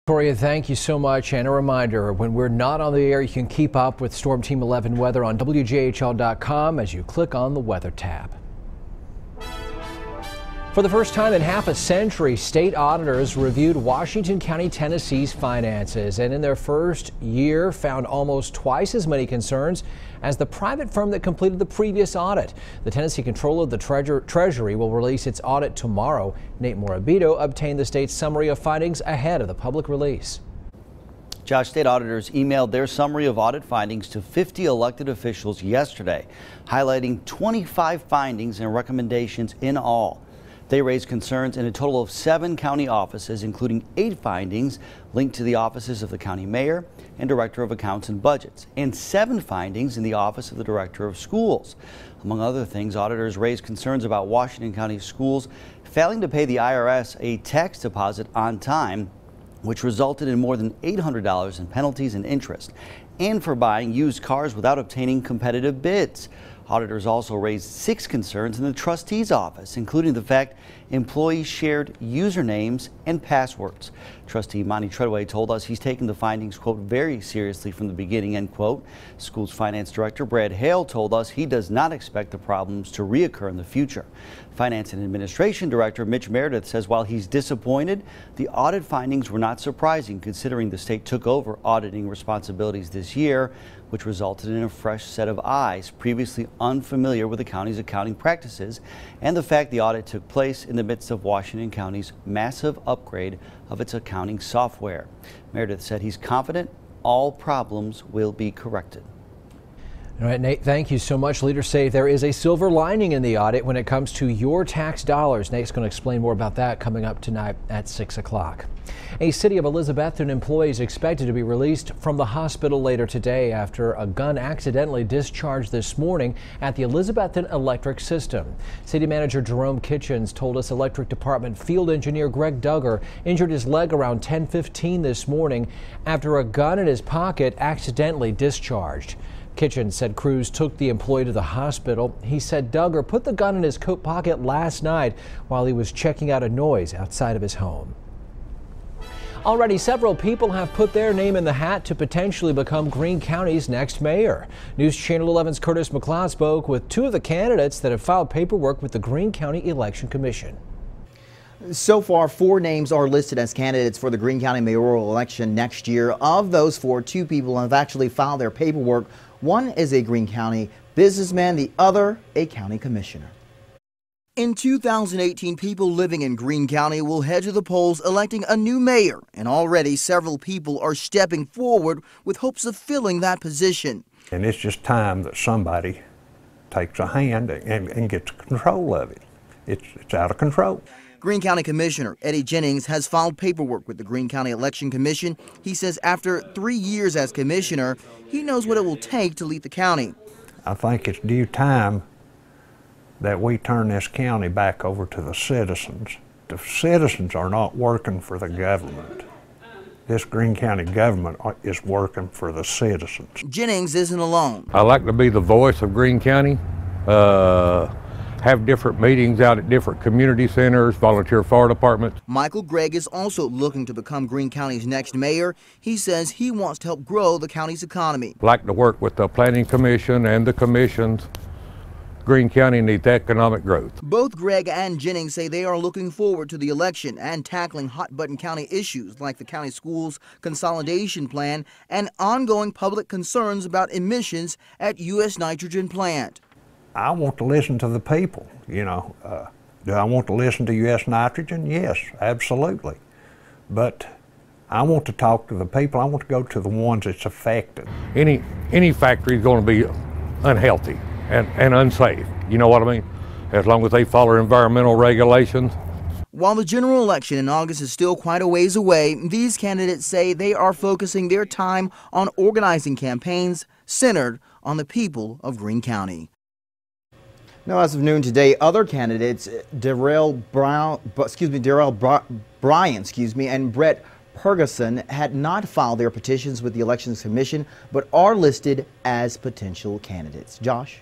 Victoria, thank you so much. And a reminder, when we're not on the air, you can keep up with Storm Team 11 weather on WJHL.com as you click on the weather tab. For the first time in half a century, state auditors reviewed Washington County, Tennessee's finances, and in their first year found almost twice as many concerns as the private firm that completed the previous audit. The Tennessee Comptroller of the Treasury will release its audit tomorrow. Nate Morabito obtained the state's summary of findings ahead of the public release. Josh, state auditors emailed their summary of audit findings to 50 elected officials yesterday, highlighting 25 findings and recommendations in all. They raised concerns in a total of 7 county offices, including 8 findings linked to the offices of the county mayor and director of accounts and budgets, and 7 findings in the office of the director of schools. Among other things, auditors raised concerns about Washington County schools failing to pay the IRS a tax deposit on time, which resulted in more than $800 in penalties and interest, and for buying used cars without obtaining competitive bids. Auditors also raised 6 concerns in the trustee's office, including the fact employees shared usernames and passwords. Trustee Monty Treadway told us he's taken the findings, quote, very seriously from the beginning, end quote. School's finance director Brad Hale told us he does not expect the problems to reoccur in the future. Finance and Administration Director Mitch Meredith says while he's disappointed, the audit findings were not surprising considering the state took over auditing responsibilities this year, which resulted in a fresh set of eyes previously unfamiliar with the county's accounting practices, and the fact the audit took place in the midst of Washington County's massive upgrade of its accounting software. Meredith said he's confident all problems will be corrected. All right, Nate, thank you so much. Leaders say there is a silver lining in the audit when it comes to your tax dollars. Nate's going to explain more about that coming up tonight at 6 o'clock. A City of Elizabethton employee is expected to be released from the hospital later today after a gun accidentally discharged this morning at the Elizabethton Electric System. City Manager Jerome Kitchens told us Electric Department Field Engineer Greg Duggar injured his leg around 10:15 this morning after a gun in his pocket accidentally discharged. Kitchens said crews took the employee to the hospital. He said Duggar put the gun in his coat pocket last night while he was checking out a noise outside of his home. Already several people have put their name in the hat to potentially become Greene County's next mayor. News Channel 11's Curtis McLeod spoke with 2 of the candidates that have filed paperwork with the Greene County Election Commission. So far, 4 names are listed as candidates for the Greene County mayoral election next year. Of those 4, 2 people have actually filed their paperwork. One is a Greene County businessman, the other a county commissioner. In 2018, people living in Greene County will head to the polls electing a new mayor, and already several people are stepping forward with hopes of filling that position. And it's just time that somebody takes a hand and gets control of it. It's out of control. Greene County Commissioner Eddie Jennings has filed paperwork with the Greene County Election Commission. He says after 3 years as commissioner, he knows what it will take to lead the county. I think it's due time that we turn this county back over to the citizens. The citizens are not working for the government. This Greene County government is working for the citizens. Jennings isn't alone. I like to be the voice of Greene County. Have different meetings out at different community centers, volunteer fire departments. Michael Gregg is also looking to become Greene County's next mayor. He says he wants to help grow the county's economy. I like to work with the Planning Commission and the commissions. Greene County needs economic growth. Both Gregg and Jennings say they are looking forward to the election and tackling hot-button county issues like the county schools consolidation plan and ongoing public concerns about emissions at U.S. nitrogen plant. I want to listen to the people, you know. Do I want to listen to U.S. nitrogen? Yes, absolutely. But I want to talk to the people. I want to go to the ones that's affected. Any factory is going to be unhealthy and unsafe. You know what I mean? As long as they follow environmental regulations. While the general election in August is still quite a ways away, these candidates say they are focusing their time on organizing campaigns centered on the people of Greene County. Now, as of noon today, other candidates, Darrell Bryan, and Brett Ferguson had not filed their petitions with the Elections Commission, but are listed as potential candidates. Josh?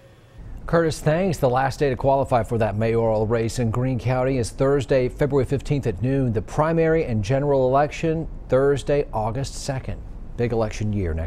Curtis, thanks. The last day to qualify for that mayoral race in Greene County is Thursday, February 15th at noon. The primary and general election Thursday, August 2nd. Big election year next.